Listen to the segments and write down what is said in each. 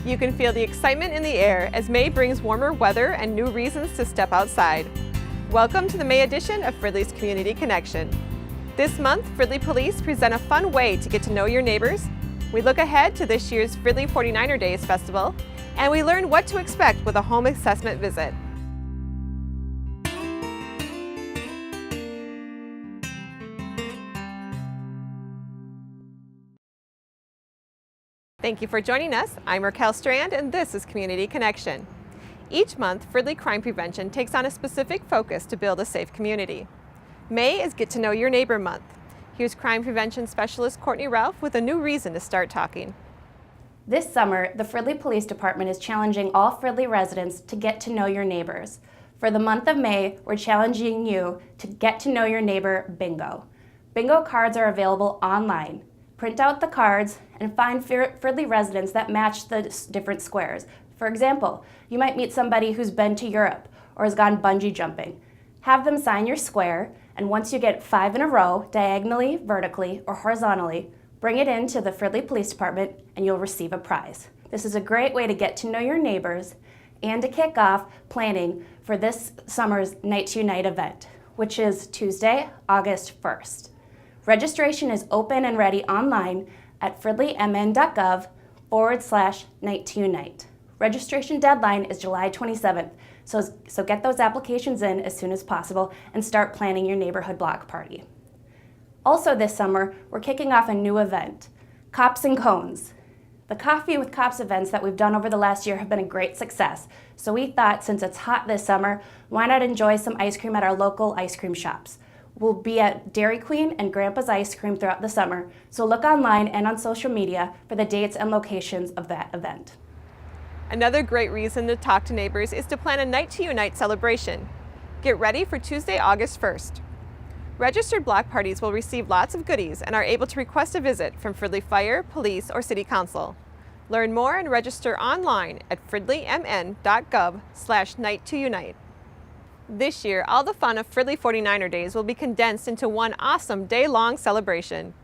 You can feel the excitement in the air as May brings warmer weather and new reasons to step outside. Welcome to the May edition of Fridley's Community Connection. This month, Fridley Police present a fun way to get to know your neighbors. We look ahead to this year's Fridley 49er Days Festival, and we learn what to expect with a home assessment visit. Thank you for joining us. I'm Raquel Strand, and this is Community Connection. Each month, Fridley Crime Prevention takes on a specific focus to build a safe community. May is Get to Know Your Neighbor Month. Here's Crime Prevention Specialist Courtney Ralph with a new reason to start talking. This summer, the Fridley Police Department is challenging all Fridley residents to get to know your neighbors. For the month of May, we're challenging you to get to know your neighbor bingo. Bingo cards are available online. Print out the cards and find Fridley residents that match the different squares. For example, you might meet somebody who's been to Europe or has gone bungee jumping. Have them sign your square, and once you get 5 in a row, diagonally, vertically, or horizontally, bring it into the Fridley Police Department and you'll receive a prize. This is a great way to get to know your neighbors and to kick off planning for this summer's Night to Unite event, which is Tuesday, August 1st. Registration is open and ready online at fridleymn.gov/Night to Unite. Registration deadline is July 27th, so get those applications in as soon as possible and start planning your neighborhood block party. Also this summer, we're kicking off a new event, Cops and Cones. The Coffee with Cops events that we've done over the last year have been a great success, so we thought since it's hot this summer, why not enjoy some ice cream at our local ice cream shops. We'll be at Dairy Queen and Grandpa's Ice Cream throughout the summer, so look online and on social media for the dates and locations of that event. Another great reason to talk to neighbors is to plan a Night to Unite celebration. Get ready for Tuesday, August 1st. Registered block parties will receive lots of goodies and are able to request a visit from Fridley Fire, Police, or City Council. Learn more and register online at fridleymn.gov/Night to Unite. This year, all the fun of Fridley 49er Days will be condensed into one awesome day-long celebration.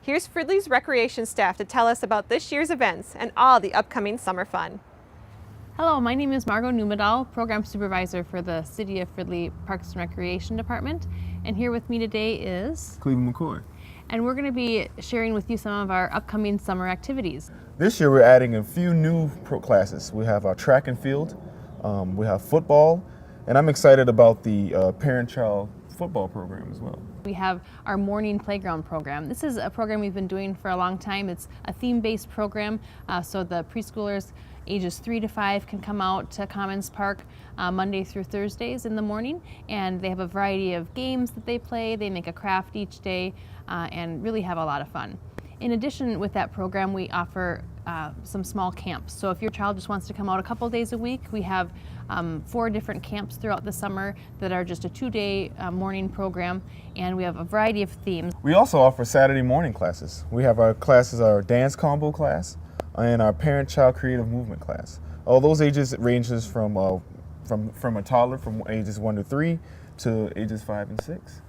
Here's Fridley's recreation staff to tell us about this year's events and all the upcoming summer fun. Hello, my name is Margot Numedal, Program Supervisor for the City of Fridley Parks and Recreation Department. And here with me today is Cleveland McCoy. And we're going to be sharing with you some of our upcoming summer activities. This year we're adding a few new classes. We have our track and field, we have football, and I'm excited about the parent-child football program as well. We have our morning playground program. This is a program we've been doing for a long time. It's a theme-based program, so the preschoolers ages 3 to 5 can come out to Commons Park Monday through Thursdays in the morning, and they have a variety of games that they play. They make a craft each day and really have a lot of fun. In addition, with that program, we offer some small camps. So if your child just wants to come out a couple days a week, we have 4 different camps throughout the summer that are just a 2-day morning program, and we have a variety of themes. We also offer Saturday morning classes. We have our classes, our dance combo class, and our parent-child creative movement class. All those ages ranges from a toddler from ages 1 to 3 to ages 5 and 6.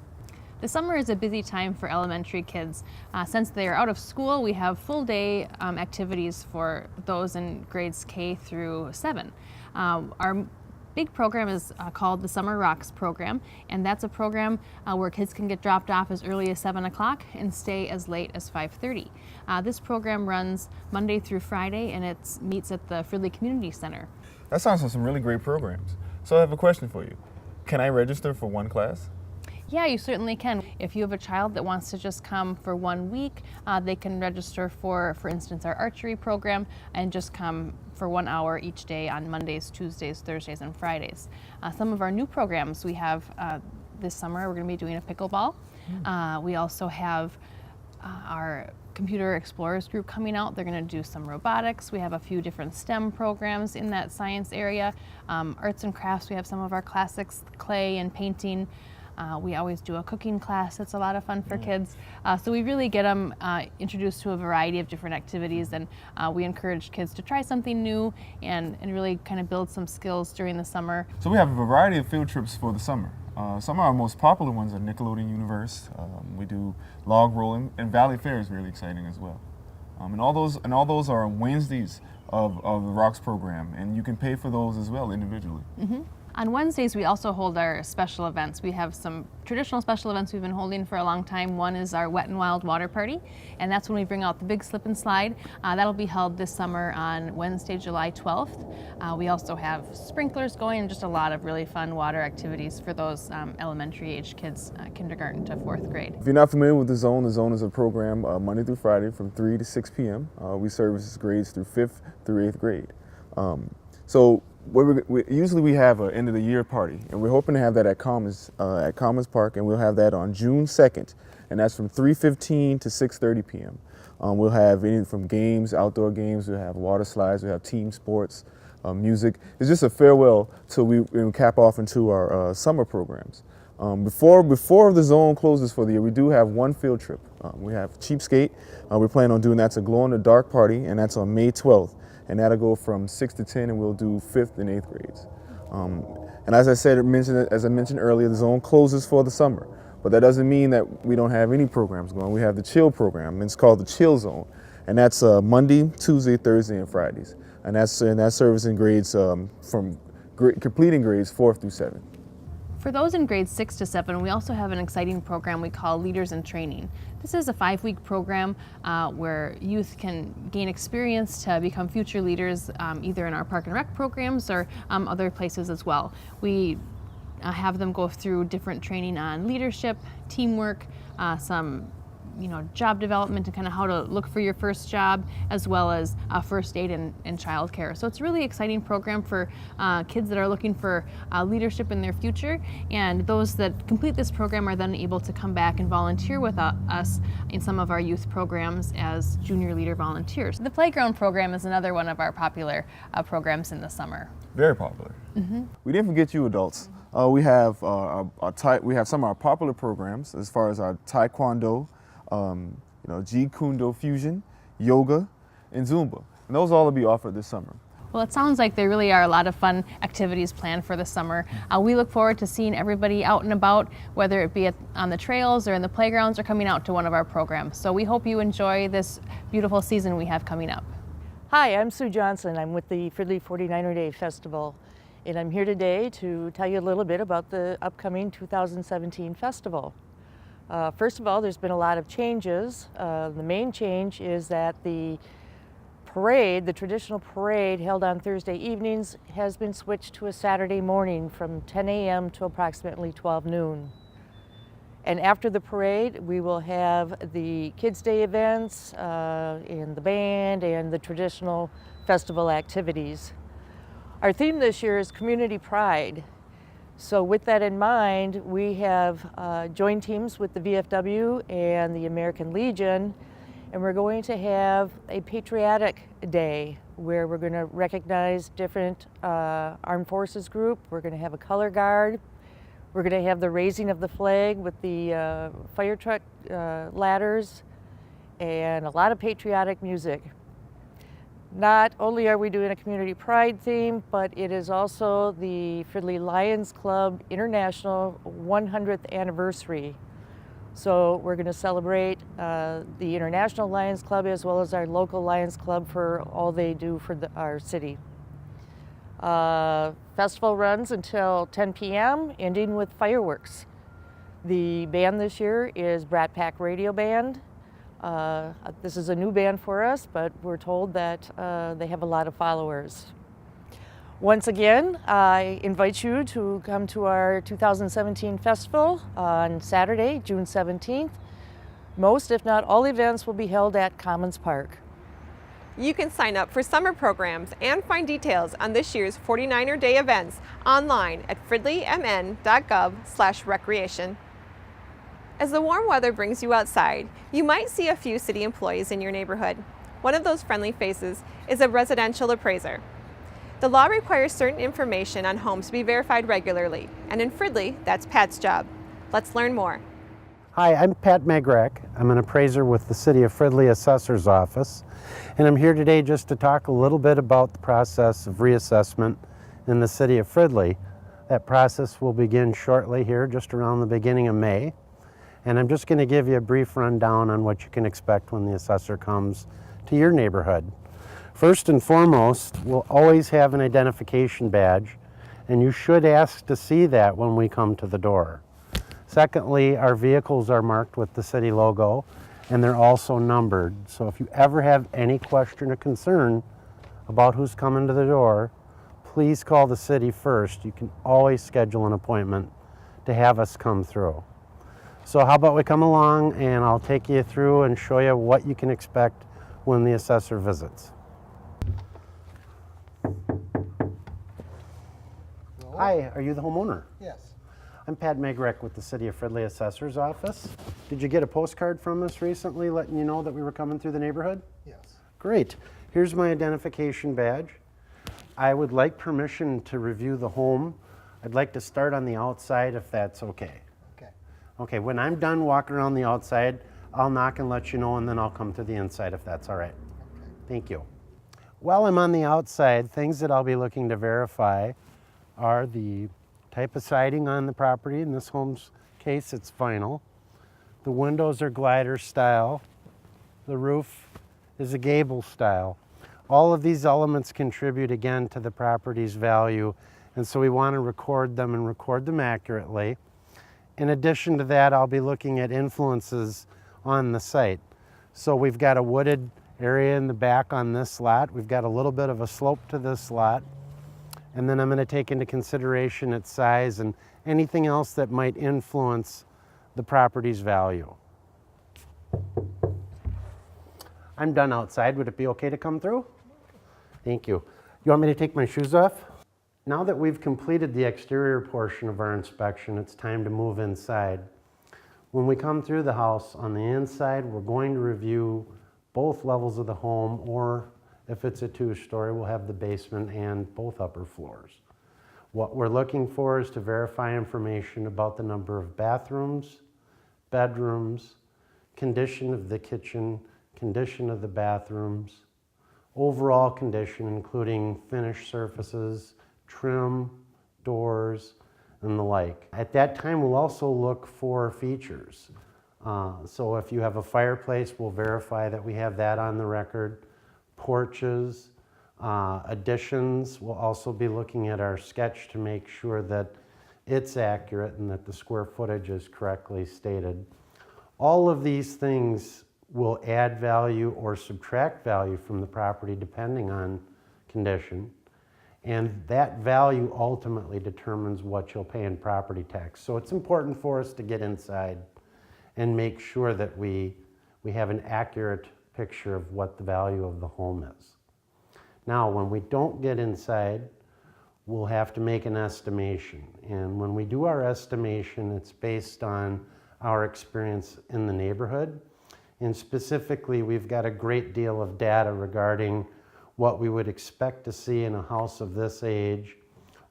The summer is a busy time for elementary kids. Since they are out of school, we have full-day activities for those in grades K through 7. Our big program is called the Summer Rocks program, and that's a program where kids can get dropped off as early as 7 o'clock and stay as late as 5:30. This program runs Monday through Friday, and it meets at the Fridley Community Center. That sounds like some really great programs. So I have a question for you. Can I register for one class? Yeah, you certainly can. If you have a child that wants to just come for 1 week, they can register for instance, our archery program and just come for 1 hour each day on Mondays, Tuesdays, Thursdays, and Fridays. Some of our new programs we have this summer, we're going to be doing a pickleball. We also have our Computer Explorers group coming out. They're going to do some robotics. We have a few different STEM programs in that science area. Arts and crafts, we have some of our classics, clay and painting. We always do a cooking class. That's a lot of fun for kids. So we really get them introduced to a variety of different activities, and we encourage kids to try something new and really kind of build some skills during the summer. So we have a variety of field trips for the summer. Some of our most popular ones are Nickelodeon Universe. We do log rolling, and Valley Fair is really exciting as well. And all those are on Wednesdays of the Rocks program, and you can pay for those as well individually. On Wednesdays, we also hold our special events. We have some traditional special events we've been holding for a long time. One is our Wet and Wild Water Party, and that's when we bring out the big slip and slide. That'll be held this summer on Wednesday, July 12th. We also have sprinklers going and just a lot of really fun water activities for those elementary age kids, kindergarten to 4th grade. If you're not familiar with the Zone is a program Monday through Friday from 3 to 6 p.m. We service grades through 5th through 8th grade. So usually we have an end of the year party, and we're hoping to have that at Commons Park, and we'll have that on June 2nd, and that's from 3:15 to 6:30 p.m. We'll have anything from games, outdoor games, we'll have water slides, we'll have team sports, music. It's just a farewell till we cap off into our summer programs. Before the Zone closes for the year, we do have one field trip. We have Cheapskate. We're planning on doing that's a glow-in-the-dark party, and that's on May 12th. And that'll go from 6 to 10, and we'll do 5th and 8th grades. And as I mentioned earlier, the Zone closes for the summer, but that doesn't mean that we don't have any programs going. We have the Chill program, and it's called the Chill Zone, and that's Monday, Tuesday, Thursday, and Fridays, and that's servicing grades completing grades 4th through 7th. For those in grades 6 to 7, we also have an exciting program we call Leaders in Training. This is a 5-week program where youth can gain experience to become future leaders, either in our Park and Rec programs or other places as well. We have them go through different training on leadership, teamwork, some job development and kind of how to look for your first job, as well as first aid and childcare. So it's a really exciting program for kids that are looking for leadership in their future, and those that complete this program are then able to come back and volunteer with us in some of our youth programs as junior leader volunteers. The playground program is another one of our popular programs in the summer. Very popular. We didn't forget you adults. We have some of our popular programs as far as our Taekwondo, Jeet Kune Do Fusion, yoga, and Zumba. And those all will be offered this summer. Well, it sounds like there really are a lot of fun activities planned for the summer. We look forward to seeing everybody out and about, whether it be on the trails or in the playgrounds or coming out to one of our programs. So we hope you enjoy this beautiful season we have coming up. Hi, I'm Sue Johnson. I'm with the Fridley 49er Day Festival, and I'm here today to tell you a little bit about the upcoming 2017 festival. First of all, there's been a lot of changes. The main change is that the parade, the traditional parade held on Thursday evenings, has been switched to a Saturday morning from 10 a.m. to approximately 12 noon. And after the parade, we will have the Kids' Day events and the band and the traditional festival activities. Our theme this year is Community Pride. So with that in mind, we have joined teams with the VFW and the American Legion, and we're going to have a patriotic day where we're going to recognize different armed forces group. We're going to have a color guard. We're going to have the raising of the flag with the fire truck ladders and a lot of patriotic music. Not only are we doing a community pride theme, but it is also the Fridley Lions Club International 100th anniversary. So we're going to celebrate the International Lions Club as well as our local Lions Club for all they do for our city. Festival runs until 10 p.m., ending with fireworks. The band this year is Brat Pack Radio Band. This is a new band for us, but we're told that they have a lot of followers. Once again, I invite you to come to our 2017 festival on Saturday, June 17th. Most, if not all, events will be held at Commons Park. You can sign up for summer programs and find details on this year's 49er Day events online at fridleymn.gov/recreation. As the warm weather brings you outside, you might see a few city employees in your neighborhood. One of those friendly faces is a residential appraiser. The law requires certain information on homes to be verified regularly, and in Fridley, that's Pat's job. Let's learn more. Hi, I'm Pat Megrek. I'm an appraiser with the City of Fridley Assessor's Office, and I'm here today just to talk a little bit about the process of reassessment in the City of Fridley. That process will begin shortly here, just around the beginning of May. And I'm just going to give you a brief rundown on what you can expect when the assessor comes to your neighborhood. First and foremost, we'll always have an identification badge, and you should ask to see that when we come to the door. Secondly, our vehicles are marked with the city logo, and they're also numbered. So if you ever have any question or concern about who's coming to the door, please call the city first. You can always schedule an appointment to have us come through. So how about we come along and I'll take you through and show you what you can expect when the assessor visits. Hi, are you the homeowner? Yes. I'm Pat Megrek with the City of Fridley Assessor's Office. Did you get a postcard from us recently letting you know that we were coming through the neighborhood? Yes. Great. Here's my identification badge. I would like permission to review the home. I'd like to start on the outside if that's okay. Okay. Okay, when I'm done walking around the outside, I'll knock and let you know, and then I'll come to the inside if that's all right. Okay. Thank you. While I'm on the outside, things that I'll be looking to verify are the type of siding on the property. In this home's case, it's vinyl. The windows are glider style. The roof is a gable style. All of these elements contribute again to the property's value, and so we want to record them and record them accurately. In addition to that, I'll be looking at influences on the site. So we've got a wooded area in the back on this lot. We've got a little bit of a slope to this lot. And then I'm going to take into consideration its size and anything else that might influence the property's value. I'm done outside. Would it be okay to come through? Thank you. You want me to take my shoes off? Now that we've completed the exterior portion of our inspection, it's time to move inside. When we come through the house, on the inside, we're going to review both levels of the home, or if it's a two-story, we'll have the basement and both upper floors. What we're looking for is to verify information about the number of bathrooms, bedrooms, condition of the kitchen, condition of the bathrooms, overall condition, including finished surfaces, trim, doors, and the like. At that time, we'll also look for features. So if you have a fireplace, we'll verify that we have that on the record. Porches, additions, we'll also be looking at our sketch to make sure that it's accurate and that the square footage is correctly stated. All of these things will add value or subtract value from the property depending on condition. And that value ultimately determines what you'll pay in property tax. So it's important for us to get inside and make sure that we have an accurate picture of what the value of the home is. Now, when we don't get inside, we'll have to make an estimation. And when we do our estimation, it's based on our experience in the neighborhood. And specifically, we've got a great deal of data regarding what we would expect to see in a house of this age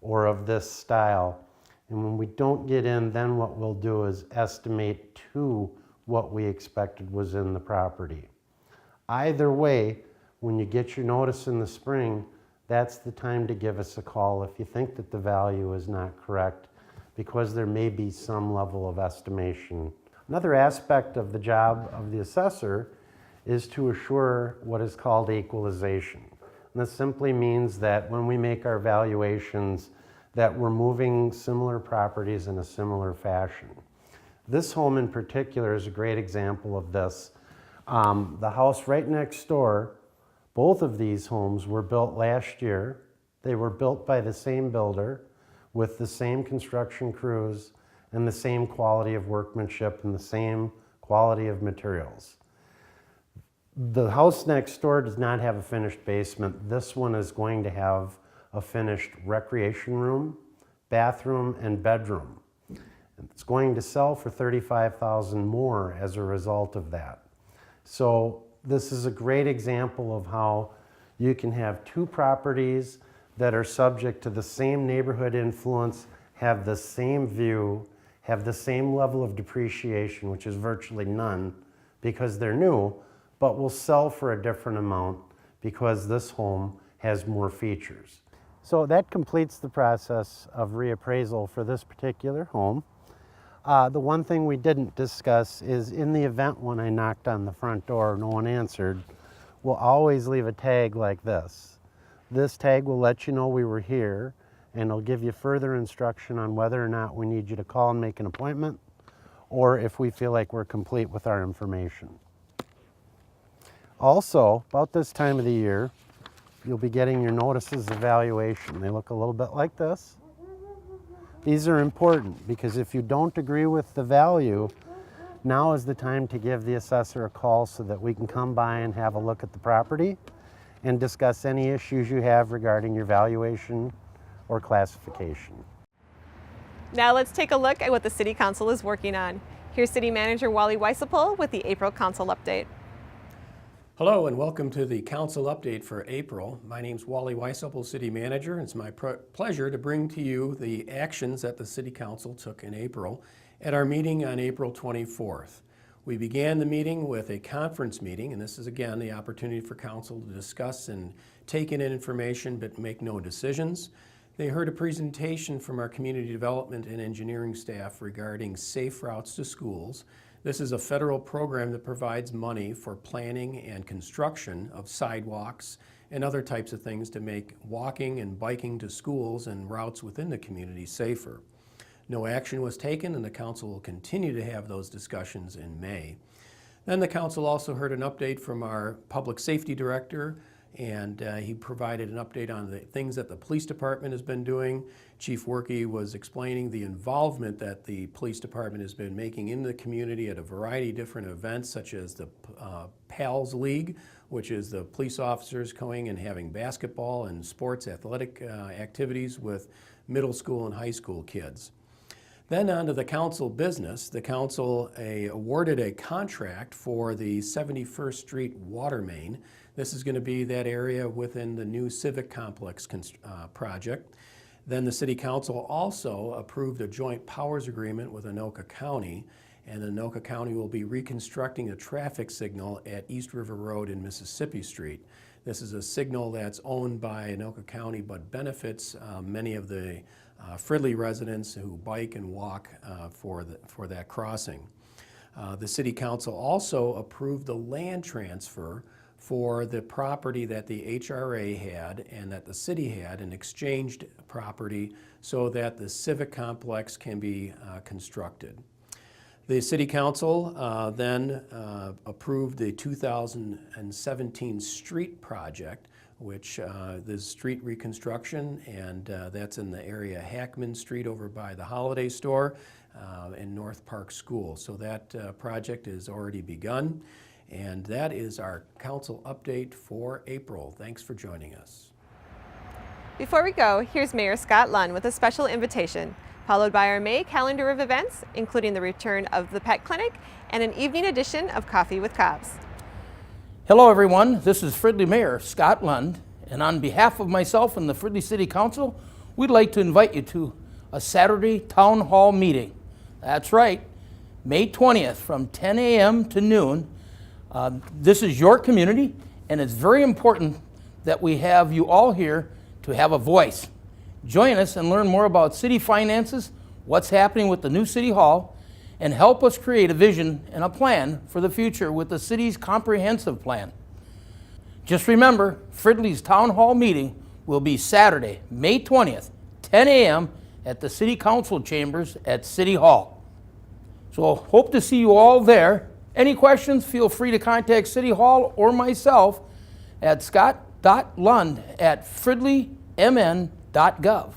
or of this style. And when we don't get in, then what we'll do is estimate to what we expected was in the property. Either way, when you get your notice in the spring, that's the time to give us a call if you think that the value is not correct, because there may be some level of estimation. Another aspect of the job of the assessor is to assure what is called equalization. And this simply means that when we make our valuations, that we're moving similar properties in a similar fashion. This home in particular is a great example of this. The house right next door, both of these homes were built last year. They were built by the same builder with the same construction crews and the same quality of workmanship and the same quality of materials. The house next door does not have a finished basement. This one is going to have a finished recreation room, bathroom, and bedroom. It's going to sell for $35,000 more as a result of that. So this is a great example of how you can have two properties that are subject to the same neighborhood influence, have the same view, have the same level of depreciation, which is virtually none because they're new, but will sell for a different amount because this home has more features. So that completes the process of reappraisal for this particular home. The one thing we didn't discuss is in the event when I knocked on the front door, no one answered, we'll always leave a tag like this. This tag will let you know we were here, and it'll give you further instruction on whether or not we need you to call and make an appointment, or if we feel like we're complete with our information. Also, about this time of the year, you'll be getting your notices of valuation. They look a little bit like this. These are important because if you don't agree with the value, now is the time to give the assessor a call so that we can come by and have a look at the property and discuss any issues you have regarding your valuation or classification. Now let's take a look at what the City Council is working on. Here's City Manager Wally Weisapel with the April Council Update. Hello and welcome to the Council Update for April. My name is Wally Weisapel, City Manager, and it's my pleasure to bring to you the actions that the City Council took in April at our meeting on April 24th. We began the meeting with a conference meeting, and this is again the opportunity for Council to discuss and take in information but make no decisions. They heard a presentation from our Community Development and Engineering staff regarding safe routes to schools. This is a federal program that provides money for planning and construction of sidewalks and other types of things to make walking and biking to schools and routes within the community safer. No action was taken, and the Council will continue to have those discussions in May. Then the Council also heard an update from our Public Safety Director, and he provided an update on the things that the Police Department has been doing. Chief Workey was explaining the involvement that the Police Department has been making in the community at a variety of different events, such as the PALS League, which is the police officers going and having basketball and sports athletic activities with middle school and high school kids. Then on to the Council business. The Council awarded a contract for the 71st Street water main. This is going to be that area within the new Civic Complex project. Then the City Council also approved a joint powers agreement with Anoka County, and Anoka County will be reconstructing a traffic signal at East River Road and Mississippi Street. This is a signal that's owned by Anoka County but benefits many of the Fridley residents who bike and walk for that crossing. The City Council also approved the land transfer for the property that the HRA had and that the city had, an exchanged property, so that the Civic Complex can be constructed. The City Council then approved the 2017 street project, which is street reconstruction, and that's in the area Hackman Street over by the Holiday Store and North Park School. So that project is already begun, and that is our Council update for April. Thanks for joining us. Before we go, here's Mayor Scott Lund with a special invitation, followed by our May calendar of events, including the return of the Pet Clinic and an evening edition of Coffee with Cobbs. Hello everyone, this is Fridley Mayor Scott Lund, and on behalf of myself and the Fridley City Council, we'd like to invite you to a Saturday Town Hall meeting. That's right, May 20th from 10 a.m. to noon. This is your community, and it's very important that we have you all here to have a voice. Join us and learn more about city finances, what's happening with the new City Hall, and help us create a vision and a plan for the future with the city's comprehensive plan. Just remember, Fridley's Town Hall meeting will be Saturday, May 20th, 10 a.m. at the City Council Chambers at City Hall. So hope to see you all there. Any questions, feel free to contact City Hall or myself at scott.lund@fridleymn.gov.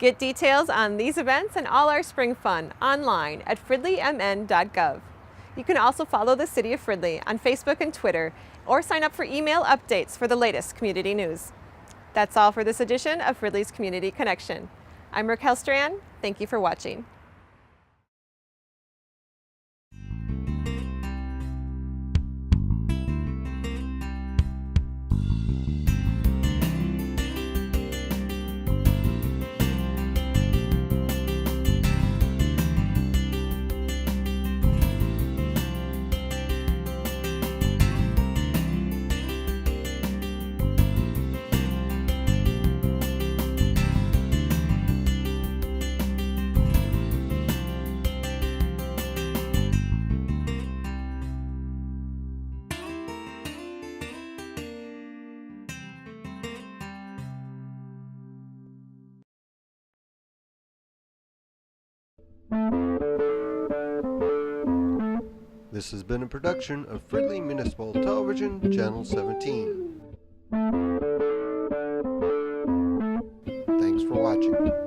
Get details on these events and all our spring fun online at fridleymn.gov. You can also follow the City of Fridley on Facebook and Twitter, or sign up for email updates for the latest community news. That's all for this edition of Fridley's Community Connection. I'm Raquel Strand. Thank you for watching. This has been a production of Fridley Municipal Television, Channel 17. Thanks for watching.